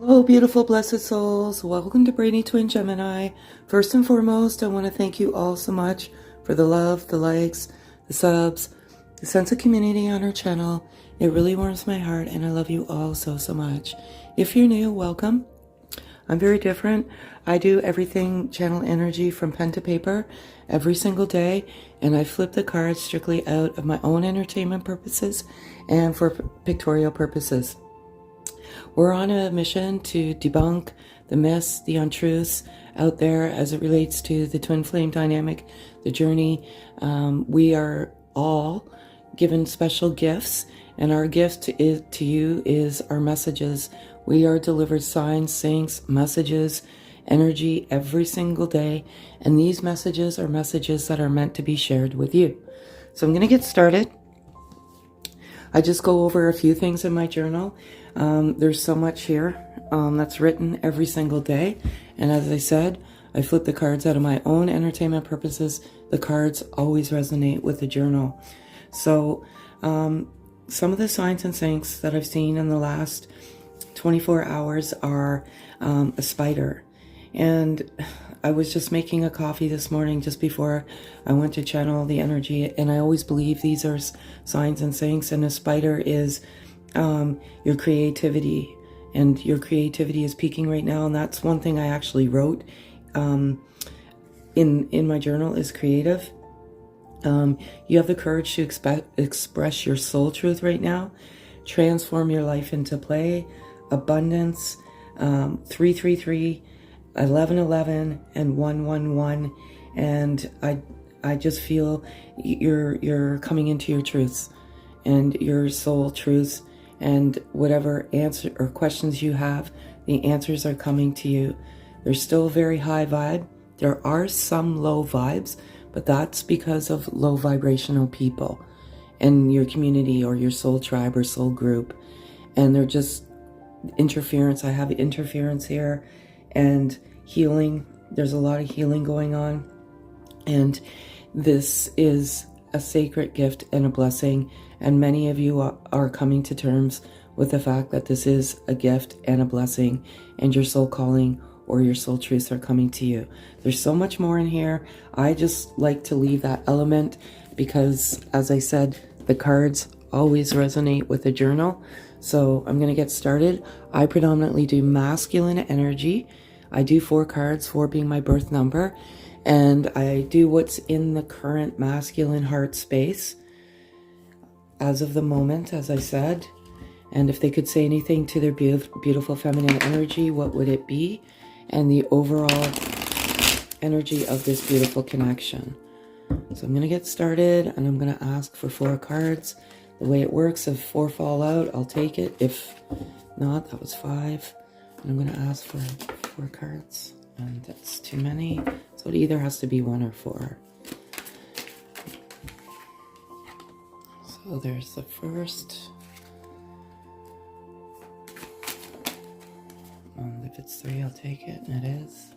Hello, beautiful, blessed souls. Welcome to Brainy Twin Gemini. First and foremost, I want to thank you all so much for the love, the likes, the subs, the sense of community on our channel. It really warms my heart, and I love you all so, so much. If you're new, welcome. I'm very different. I do everything channel energy from pen to paper every single day, and I flip the cards strictly out of my own entertainment purposes and for pictorial purposes. We're on a mission to debunk the myths, the untruths out there as it relates to the twin flame dynamic, the journey. We are all given special gifts, and our gift to you is our messages. We are delivered signs, syncs, messages, energy every single day, and these messages are messages that are meant to be shared with you. So I'm going to get started. I just go over a few things in my journal. There's so much here that's written every single day. And as I said, I flip the cards out of my own entertainment purposes. The cards always resonate with the journal. So some of the signs and syncs that I've seen in the last 24 hours are a spider. And I was just making a coffee this morning just before I went to channel the energy, and I always believe these are signs and syncs, and a spider is your creativity, and your creativity is peaking right now. And that's one thing I actually wrote in my journal is creative. You have the courage to express your soul truth right now, transform your life into play, abundance, 333, 1111, and 111, and I just feel you're coming into your truths and your soul truths, and whatever answer or questions you have, the answers are coming to you. There's still a very high vibe. There are some low vibes, but that's because of low vibrational people in your community or your soul tribe or soul group, and they're just interference. I have interference here, and healing. There's a lot of healing going on, and this is a sacred gift and a blessing, and many of you are coming to terms with the fact that this is a gift and a blessing, and your soul calling or your soul truths are coming to you. There's so much more in here. I just like to leave that element because, as I said, the cards always resonate with the journal. So I'm going to get started. I predominantly do masculine energy. I do 4 cards, 4 being my birth number, and I do what's in the current masculine heart space as of the moment, as I said. And if they could say anything to their beautiful feminine energy, what would it be? And the overall energy of this beautiful connection. So I'm going to get started, and I'm going to ask for 4 cards. The way it works, if 4 fall out, I'll take it. If not, that was 5. And I'm going to ask for 4 cards, and that's too many. So it either has to be 1 or 4. So there's the first. And if it's 3, I'll take it, and it is.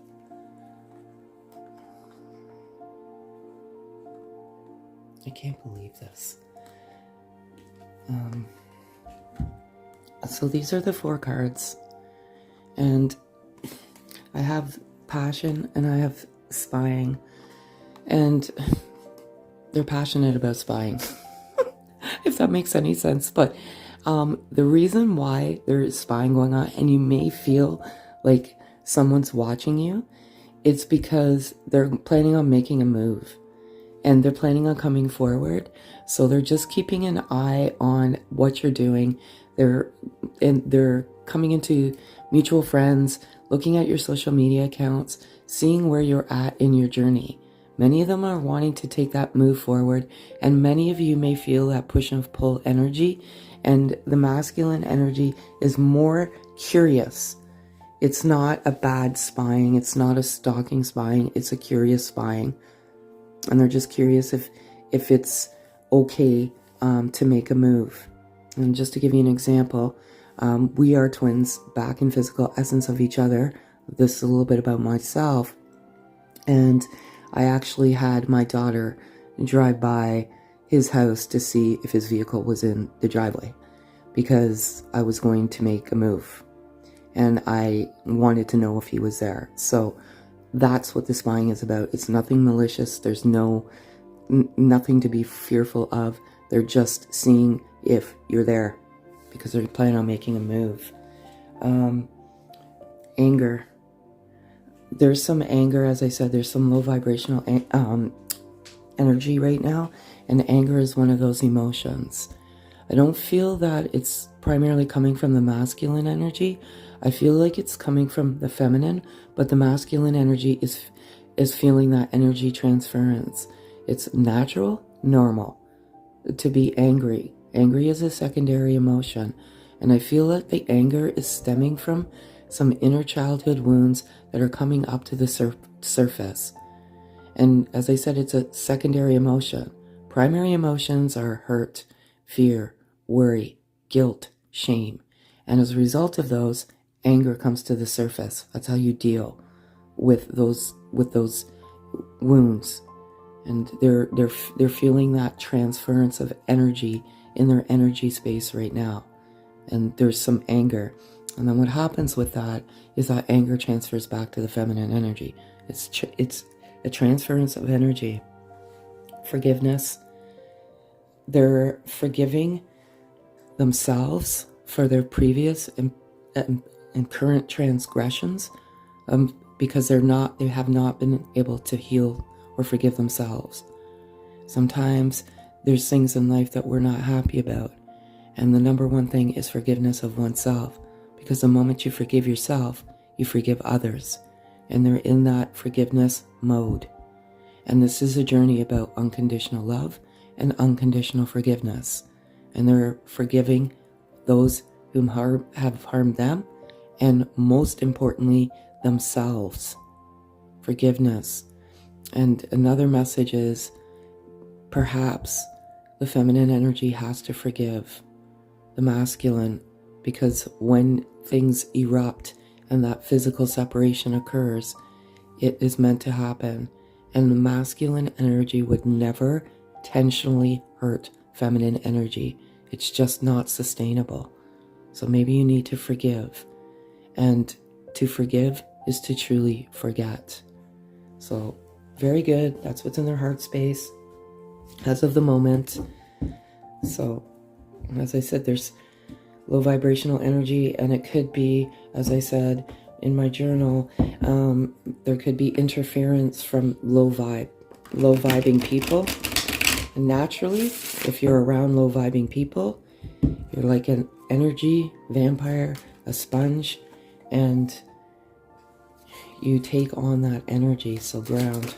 I can't believe this. So these are the 4 cards, and I have passion and I have spying, and they're passionate about spying, if that makes any sense. But the reason why there is spying going on, and you may feel like someone's watching you, it's because they're planning on making a move. And they're planning on coming forward. So they're just keeping an eye on what you're doing. They're coming into mutual friends, looking at your social media accounts, seeing where you're at in your journey. Many of them are wanting to take that move forward. And many of you may feel that push and pull energy. And the masculine energy is more curious. It's not a bad spying. It's not a stalking spying. It's a curious spying. And they're just curious if it's okay to make a move. And just to give you an example, we are twins back in physical essence of each other. This is a little bit about myself. And I actually had my daughter drive by his house to see if his vehicle was in the driveway, because I was going to make a move. and I wanted to know if he was there. So that's what the spying is about. It's nothing malicious. There's nothing to be fearful of. They're just seeing if you're there because they're planning on making a move. Anger. There's some anger, as I said, there's some low vibrational energy right now, and anger is one of those emotions. I don't feel that it's primarily coming from the masculine energy. I feel like it's coming from the feminine, but the masculine energy is feeling that energy transference. It's natural, normal to be angry. Angry is a secondary emotion, and I feel that the anger is stemming from some inner childhood wounds that are coming up to the surface. And as I said, it's a secondary emotion. Primary emotions are hurt, fear, worry, guilt, shame. And as a result of those, anger comes to the surface. That's how you deal with those wounds. And they're feeling that transference of energy in their energy space right now. And there's some anger. And then what happens with that is that anger transfers back to the feminine energy. It's a transference of energy. Forgiveness. They're forgiving themselves for their previous and current transgressions, because they have not been able to heal or forgive themselves. Sometimes there's things in life that we're not happy about, and the number one thing is forgiveness of oneself, because the moment you forgive yourself, you forgive others, and they're in that forgiveness mode. And this is a journey about unconditional love and unconditional forgiveness, and they're forgiving those whom have harmed them, and most importantly, themselves. Forgiveness. And another message is perhaps the feminine energy has to forgive the masculine, because when things erupt and that physical separation occurs, it is meant to happen. And the masculine energy would never intentionally hurt feminine energy. It's just not sustainable. So maybe you need to forgive. And to forgive is to truly forget. So very good. That's what's in their heart space as of the moment. So as I said, there's low vibrational energy, and it could be, as I said in my journal, there could be interference from low vibing people. And naturally, if you're around low vibing people, you're like an energy vampire, a sponge, and you take on that energy. So ground.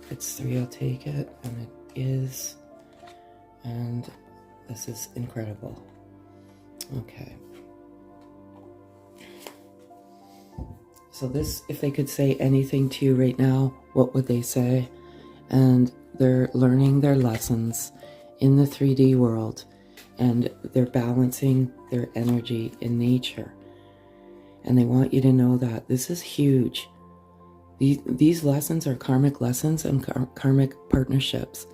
If it's 3, I'll take it, and it is. And this is incredible. Okay. So this, if they could say anything to you right now, what would they say? And they're learning their lessons in the 3D world, and they're balancing their energy in nature. And they want you to know that this is huge. These lessons are karmic lessons and karmic partnerships.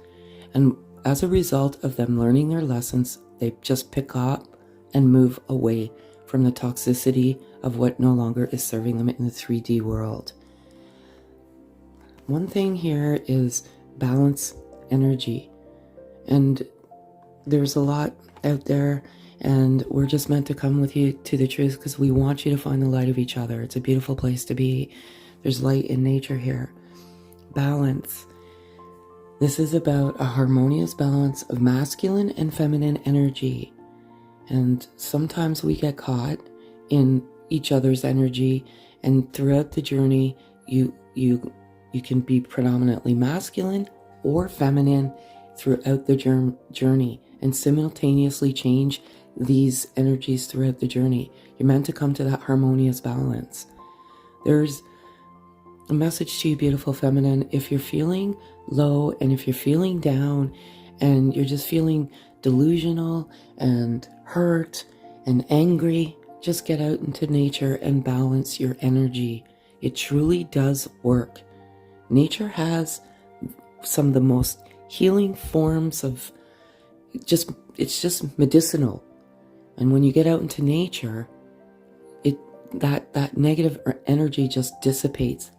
And as a result of them learning their lessons, they just pick up and move away from the toxicity of what no longer is serving them in the 3D world. One thing here is balance energy. And there's a lot out there, and we're just meant to come with you to the truth because we want you to find the light of each other. It's a beautiful place to be. There's light in nature here. Balance. This is about a harmonious balance of masculine and feminine energy. And sometimes we get caught in each other's energy, and throughout the journey, you can be predominantly masculine or feminine throughout the journey, and simultaneously change these energies throughout the journey. You're meant to come to that harmonious balance. There's a message to you, beautiful feminine. If you're feeling low, and if you're feeling down, and you're just feeling delusional and hurt and angry, just get out into nature and balance your energy. It truly does work. Nature has some of the most healing forms of it's just medicinal. And when you get out into nature, that negative energy just dissipates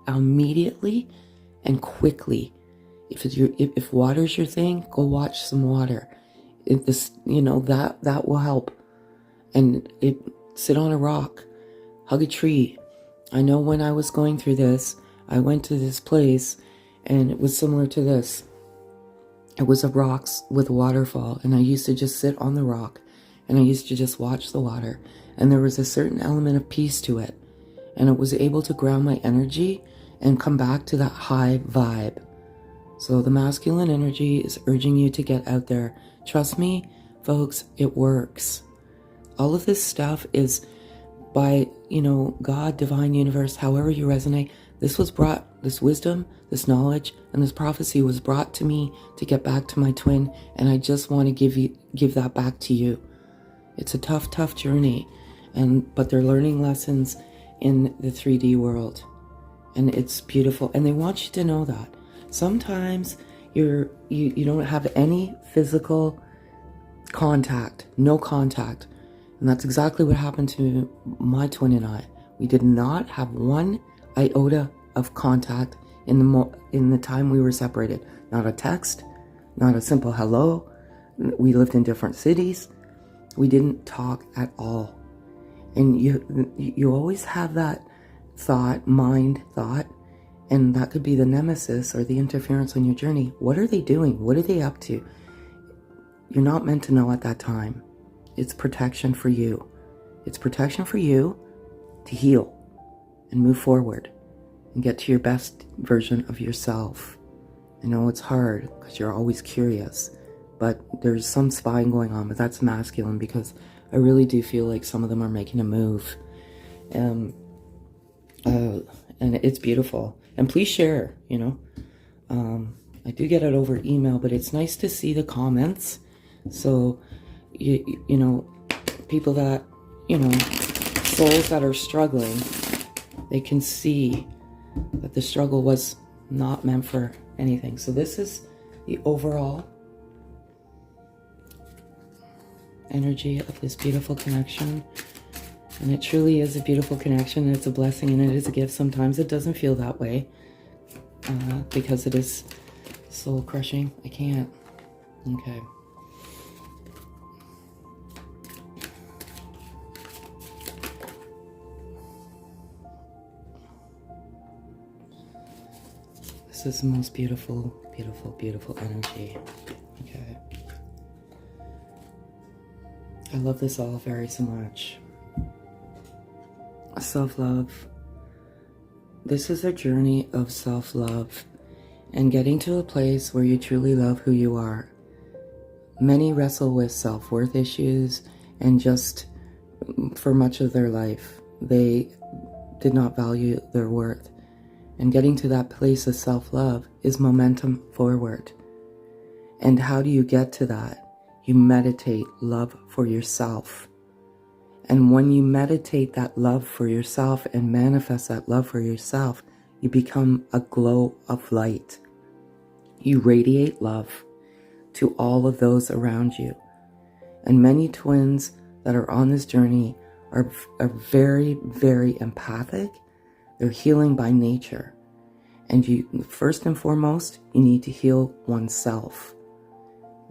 immediately and quickly. If water's your thing, go watch some water. If this, that will help. And sit on a rock, hug a tree. I know when I was going through this, I went to this place and it was similar to this. It was a rocks with a waterfall, and I used to just sit on the rock and I used to just watch the water, and there was a certain element of peace to it, and it was able to ground my energy and come back to that high vibe. So the masculine energy is urging you to get out there. Trust me, folks, it works. All of this stuff is by, God, divine universe, however you resonate. This wisdom, this knowledge, and this prophecy was brought to me to get back to my twin, and I just want to give that back to you. It's a tough journey, but they're learning lessons in the 3D world, and it's beautiful, and they want you to know that. Sometimes you don't have any physical contact, no contact, and that's exactly what happened to my twin and I. We did not have one iota of contact in the time we were separated. Not a text, not a simple hello. We lived in different cities. We didn't talk at all. And you always have that mind thought, and that could be the nemesis or the interference on your journey. What are they doing? What are they up to? You're not meant to know at that time. It's protection for you. It's protection for you to heal and move forward and get to your best version of yourself. I know it's hard because you're always curious, but there's some spying going on, but that's masculine, because I really do feel like some of them are making a move. And it's beautiful. And please share, I do get it over email, but it's nice to see the comments. So, people that, souls that are struggling, they can see that the struggle was not meant for anything. So this is the overall energy of this beautiful connection. And it truly is a beautiful connection. It's a blessing and it is a gift. Sometimes it doesn't feel that way because it is soul crushing. I can't. Okay. This is the most beautiful, beautiful, beautiful energy. Okay. I love this all very so much. Self-love. This is a journey of self-love and getting to a place where you truly love who you are. Many wrestle with self-worth issues, and just for much of their life, they did not value their worth. And getting to that place of self-love is momentum forward. And how do you get to that? You meditate love for yourself. And when you meditate that love for yourself and manifest that love for yourself, you become a glow of light. You radiate love to all of those around you. And many twins that are on this journey are very, very empathic. They're healing by nature. And you, first and foremost, you need to heal oneself.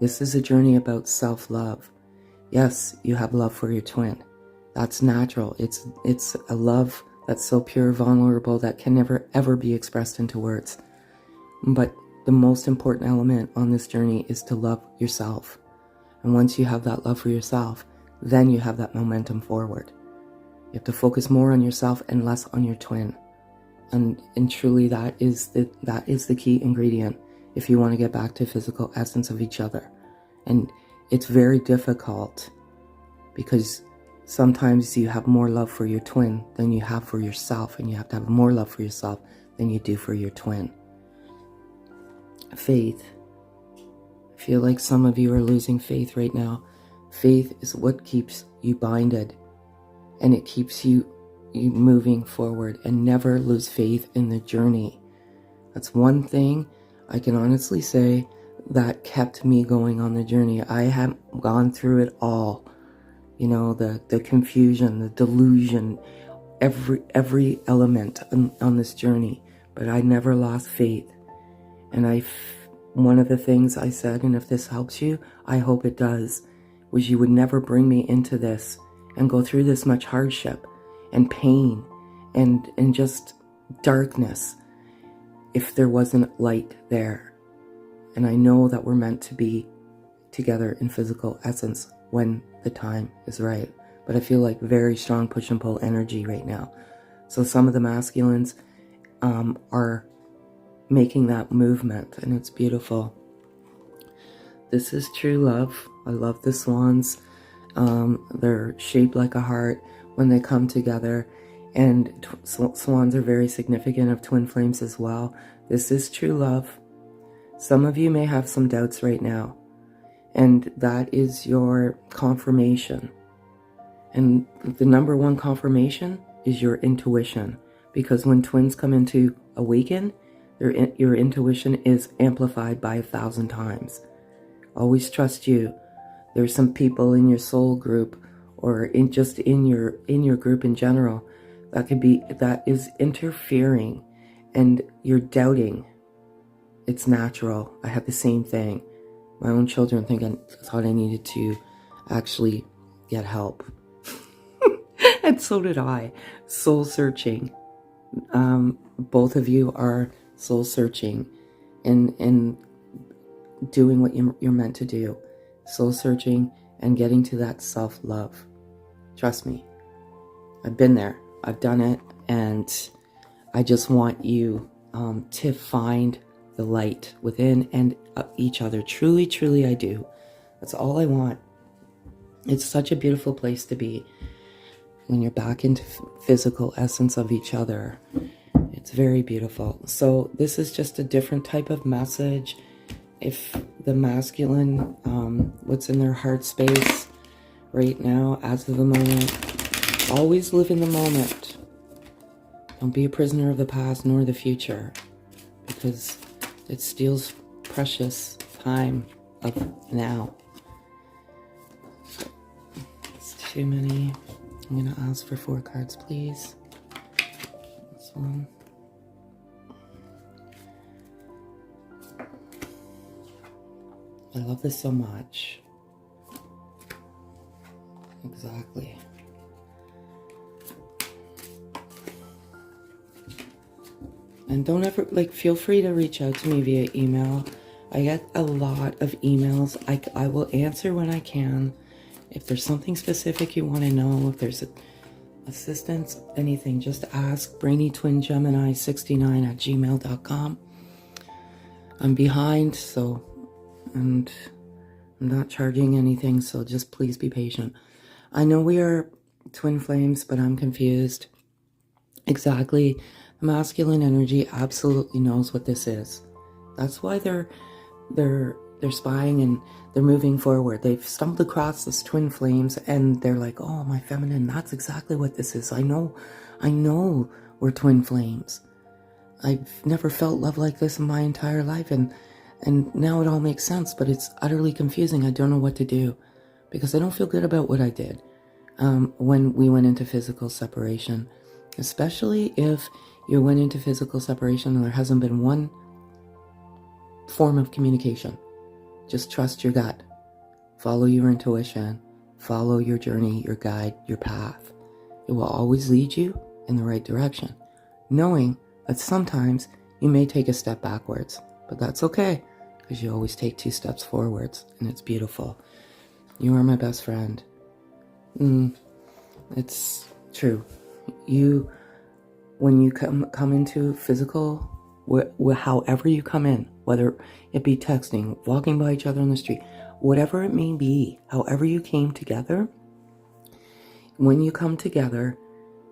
This is a journey about self-love. Yes, you have love for your twin. That's natural. It's a love that's so pure, vulnerable, that can never, ever be expressed into words. But the most important element on this journey is to love yourself. And once you have that love for yourself, then you have that momentum forward. You have to focus more on yourself and less on your twin. And truly that is the key ingredient if you want to get back to physical essence of each other. And it's very difficult because sometimes you have more love for your twin than you have for yourself, and you have to have more love for yourself than you do for your twin. Faith. I feel like some of you are losing faith right now. Faith is what keeps you binded, and it keeps you moving forward. And never lose faith in the journey. That's one thing I can honestly say that kept me going on the journey. I have gone through it all. The confusion, the delusion, every element on this journey, but I never lost faith. And one of the things I said, and if this helps you, I hope it does, was you would never bring me into this and go through this much hardship and pain and just darkness if there wasn't light there. And I know that we're meant to be together in physical essence when the time is right. But I feel like very strong push and pull energy right now. So some of the masculines are making that movement, and it's beautiful. This is true love. I love the swans. They're shaped like a heart when they come together, and swans are very significant of twin flames as well. This is true love. Some of you may have some doubts right now, and that is your confirmation. And the number one confirmation is your intuition, because when twins come into awaken, your intuition is amplified by 1,000 times. Always trust you. There's some people in your soul group, or in your group in general, that is interfering, and you're doubting. It's natural. I have the same thing. My own children thought I needed to actually get help. And so did I. Soul searching. Both of you are soul searching and doing what you're meant to do. Soul searching and getting to that self-love. Trust me. I've been there. I've done it. And I just want you to find the light within and each other. Truly, truly I do. That's all I want. It's such a beautiful place to be. When you're back into physical essence of each other, it's very beautiful. So this is just a different type of message. If the masculine, what's in their heart space right now, as of the moment, always live in the moment. Don't be a prisoner of the past nor the future, because it steals precious time of now. It's too many. I'm going to ask for 4 cards, please. This one. I love this so much. Exactly. And don't ever, feel free to reach out to me via email. I get a lot of emails. I will answer when I can. If there's something specific you want to know, if there's assistance, anything, just ask. BrainyTwinGemini69@gmail.com. I'm behind, and I'm not charging anything, so just please be patient. I know we are twin flames, but I'm confused. Exactly. The masculine energy absolutely knows what this is. That's why they're spying and they're moving forward. They've stumbled across this twin flames and they're like, oh, my feminine, that's exactly what this is. I know we're twin flames. I've never felt love like this in my entire life, and now it all makes sense, but it's utterly confusing. I don't know what to do because I don't feel good about what I did when we went into physical separation, especially if you went into physical separation and there hasn't been one form of communication. Just trust your gut. Follow your intuition. Follow your journey, your guide, your path. It will always lead you in the right direction, knowing that sometimes you may take a step backwards, but that's okay because you always take 2 steps forwards, and it's beautiful. You are my best friend. It's true. When you come into physical, however you come in, whether it be texting, walking by each other on the street, whatever it may be, however you came together, when you come together,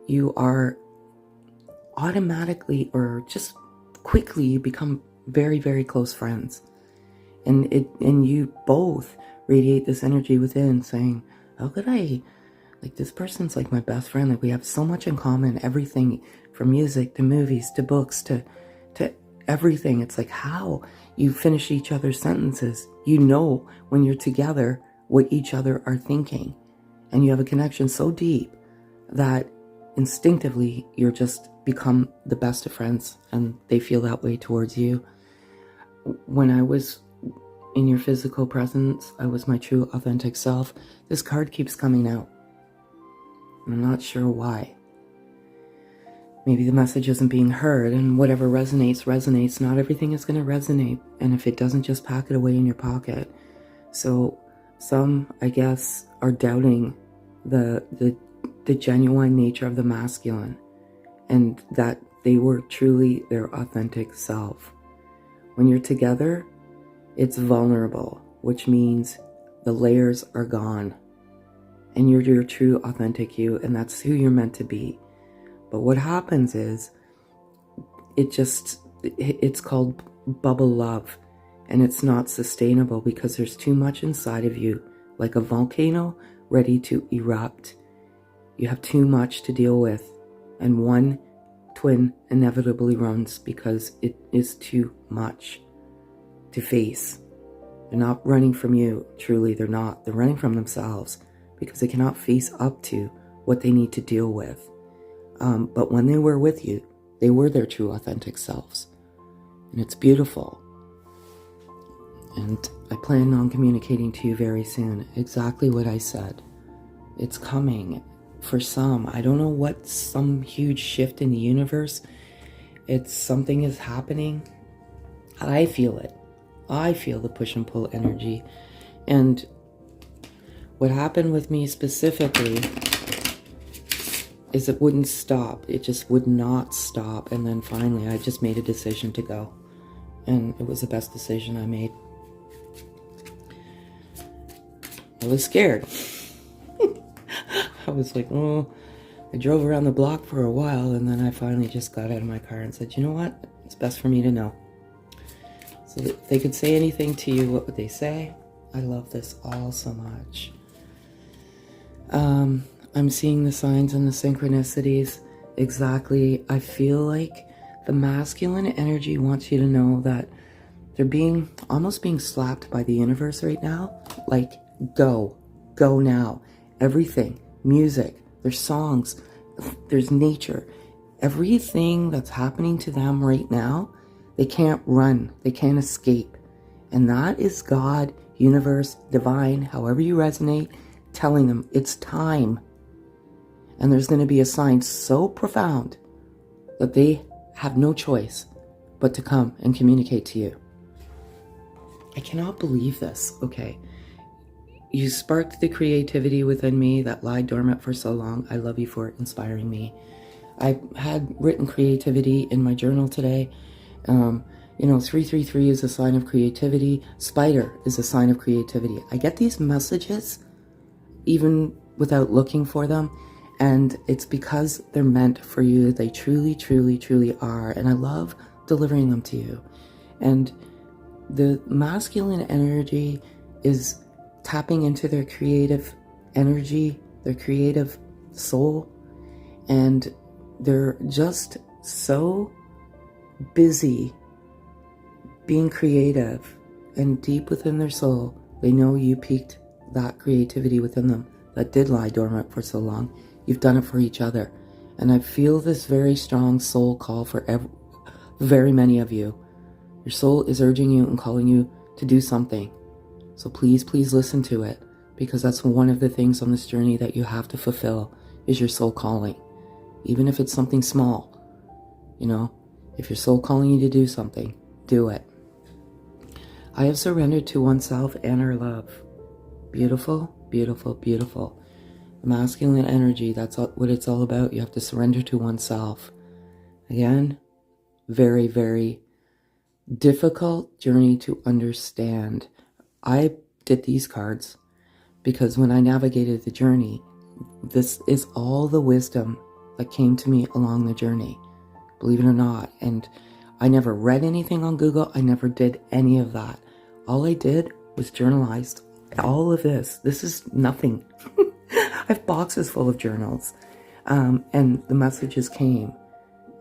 you are automatically or just quickly, you become very, very close friends. And you both radiate this energy within, saying, how could I, this person's like my best friend. We have so much in common, everything from music to movies to books to everything. It's like how you finish each other's sentences. You know when you're together what each other are thinking, and you have a connection so deep that instinctively, you're just become the best of friends, and they feel that way towards you. When I was in your physical presence, I was my true, authentic self. This card keeps coming out. I'm not sure why. Maybe the message isn't being heard, and whatever resonates, resonates. Not everything is going to resonate, and if it doesn't, just pack it away in your pocket. So some, I guess, are doubting the genuine nature of the masculine, and that they were truly their authentic self. When you're together, it's vulnerable, which means the layers are gone, and you're your true, authentic you, and that's who you're meant to be. But what happens is, it's called bubble love, and it's not sustainable because there's too much inside of you, like a volcano ready to erupt. You have too much to deal with, and one twin inevitably runs because it is too much to face. They're not running from you, truly, they're not. They're running from themselves because they cannot face up to what they need to deal with. But when they were with you, they were their true, authentic selves. And it's beautiful. And I plan on communicating to you very soon exactly what I said. It's coming. For some, I don't know what, some huge shift in the universe. It's something is happening. I feel it. I feel the push and pull energy. And what happened with me specifically is it wouldn't stop. It just would not stop. And then finally, I just made a decision to go. And it was the best decision I made. I was scared. I was like, oh, I drove around the block for a while, and then I finally just got out of my car and said, you know what? It's best for me to know. So if they could say anything to you, what would they say? I love this all so much. I'm seeing the signs and the synchronicities exactly. I feel like the masculine energy wants you to know that they're almost being slapped by the universe right now. Like, go now. Everything, music, there's songs, there's nature. Everything that's happening to them right now, they can't run, they can't escape. And that is God, universe, divine, however you resonate, telling them it's time. And there's going to be a sign so profound that they have no choice but to come and communicate to you. I cannot believe this. Okay. You sparked the creativity within me that lied dormant for so long. I love you for inspiring me. I had written creativity in my journal today. 333 is a sign of creativity. Spider is a sign of creativity. I get these messages even without looking for them. And it's because they're meant for you. They truly, truly, truly are. And I love delivering them to you. And the masculine energy is tapping into their creative energy, their creative soul. And they're just so busy being creative and deep within their soul. They know you piqued that creativity within them that did lie dormant for so long. You've done it for each other. And I feel this very strong soul call for very many of you. Your soul is urging you and calling you to do something. So please, please listen to it, because that's one of the things on this journey that you have to fulfill is your soul calling. Even if it's something small, if your soul calling you to do something, do it. I have surrendered to oneself and our love. Beautiful, beautiful, beautiful. The masculine energy, that's what it's all about. You have to surrender to oneself. Again, very, very difficult journey to understand. I did these cards because when I navigated the journey, this is all the wisdom that came to me along the journey, believe it or not. And I never read anything on Google. I never did any of that. All I did was journalized all of this. This is nothing. I have boxes full of journals. And the messages came.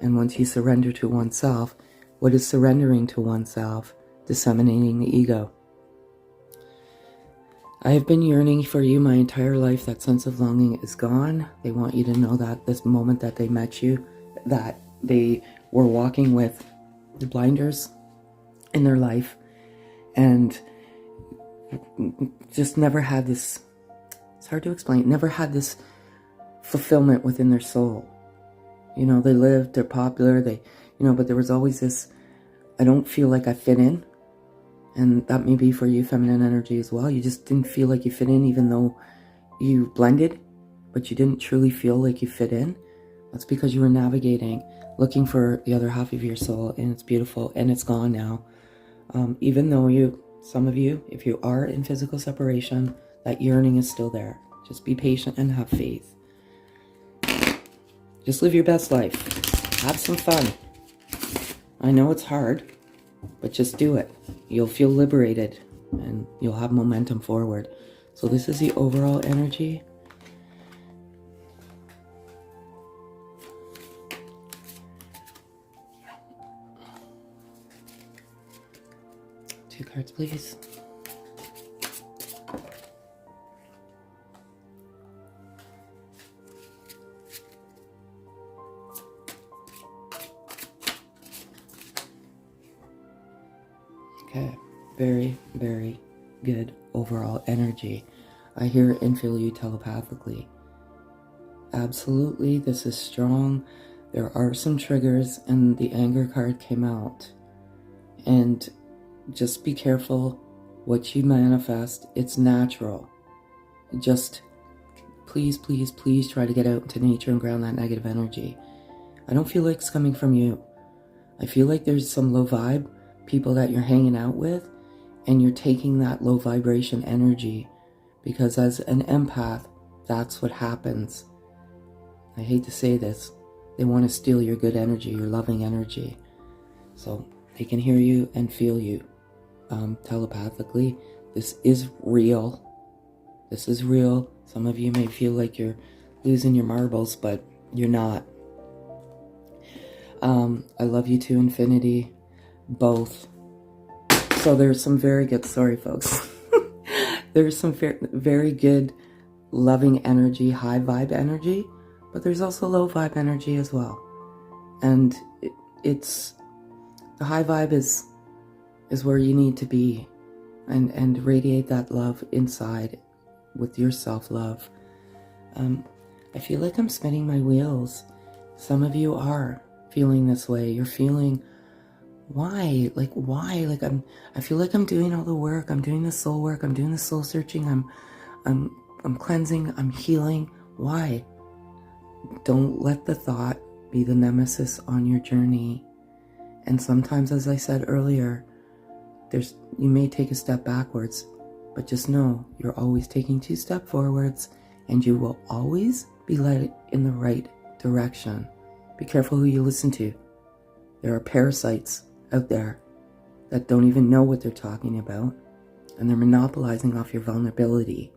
And once you surrender to oneself, what is surrendering to oneself? Disseminating the ego. I have been yearning for you my entire life. That sense of longing is gone. They want you to know that this moment that they met you, that they were walking with the blinders in their life and just never had this, it's hard to explain, never had this fulfillment within their soul. You know, they lived, they're popular, but there was always this, I don't feel like I fit in. And that may be for you, feminine energy as well. You just didn't feel like you fit in, even though you blended, but you didn't truly feel like you fit in. That's because you were navigating, looking for the other half of your soul, and it's beautiful, and it's gone now. Even though some of you, if you are in physical separation, that yearning is still there. Just be patient and have faith. Just live your best life. Have some fun. I know it's hard, but just do it. You'll feel liberated and you'll have momentum forward. So this is the overall energy. Two cards, please. Okay, very, very good overall energy. I hear and feel you telepathically. Absolutely, this is strong. There are some triggers, and the anger card came out. And just be careful what you manifest. It's natural. Just please, please, please try to get out into nature and ground that negative energy. I don't feel like it's coming from you. I feel like there's some low vibe people that you're hanging out with, and you're taking that low vibration energy, because as an empath, that's what happens. I hate to say this, they want to steal your good energy, your loving energy. So they can hear you and feel you telepathically. This is real. This is real. Some of you may feel like you're losing your marbles, but you're not. I love you to infinity. Both. So there's some very good, sorry folks, there's some very good loving energy, high vibe energy, but there's also low vibe energy as well. And it's, the high vibe is where you need to be and radiate that love inside with your self-love. I feel like I'm spinning my wheels. Some of you are feeling this way. You're feeling, why? Like, I feel like I'm doing all the work. I'm doing the soul work. I'm doing the soul searching. I'm cleansing. I'm healing. Why? Don't let the thought be the nemesis on your journey. And sometimes, as I said earlier, you may take a step backwards, but just know you're always taking 2 steps forwards, and you will always be led in the right direction. Be careful who you listen to. There are parasites out there that don't even know what they're talking about, and they're monopolizing off your vulnerability.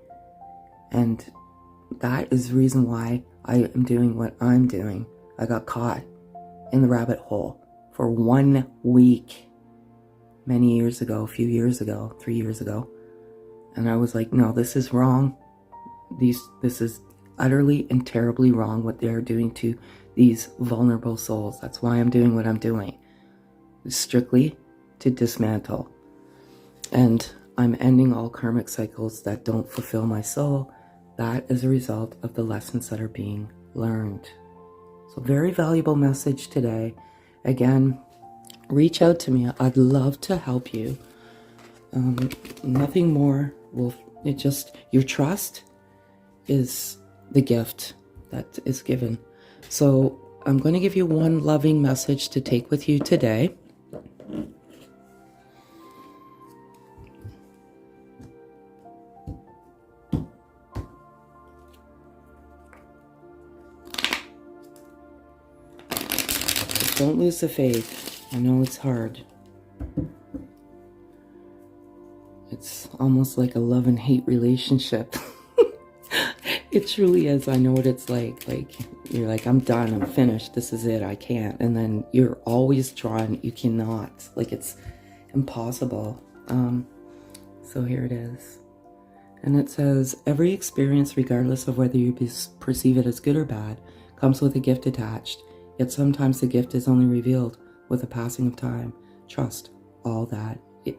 And that is the reason why I am doing what I'm doing. I got caught in the rabbit hole for 1 week many years ago, a few years ago, 3 years ago. And I was like, no, this is wrong. This is utterly and terribly wrong what they're doing to these vulnerable souls. That's why I'm doing what I'm doing. Strictly to dismantle. And I'm ending all karmic cycles that don't fulfill my soul. That is a result of the lessons that are being learned. So very valuable message today. Again, reach out to me. I'd love to help you. Nothing more your trust is the gift that is given. So I'm going to give you one loving message to take with you today. Don't lose the faith. I know it's hard. It's almost like a love and hate relationship. It truly is. I know what it's like. Like, you're like, I'm done. I'm finished. This is it. I can't. And then you're always drawn. You cannot. Like, it's impossible. So here it is. And it says, every experience, regardless of whether you perceive it as good or bad, comes with a gift attached. Yet sometimes the gift is only revealed with the passing of time. Trust all that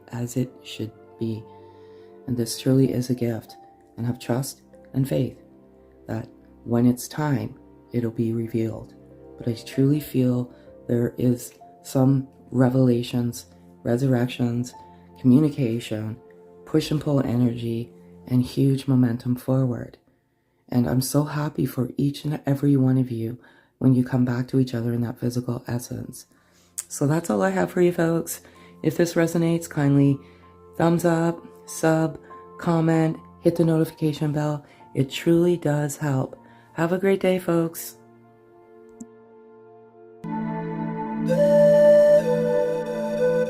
as it should be. And this truly is a gift. And have trust and faith that when it's time, it'll be revealed. But I truly feel there is some revelations, resurrections, communication, push and pull energy, and huge momentum forward. And I'm so happy for each and every one of you when you come back to each other in that physical essence. So that's all I have for you folks. If this resonates, kindly thumbs up, sub, comment, hit the notification bell. It truly does help. Have a great day, folks.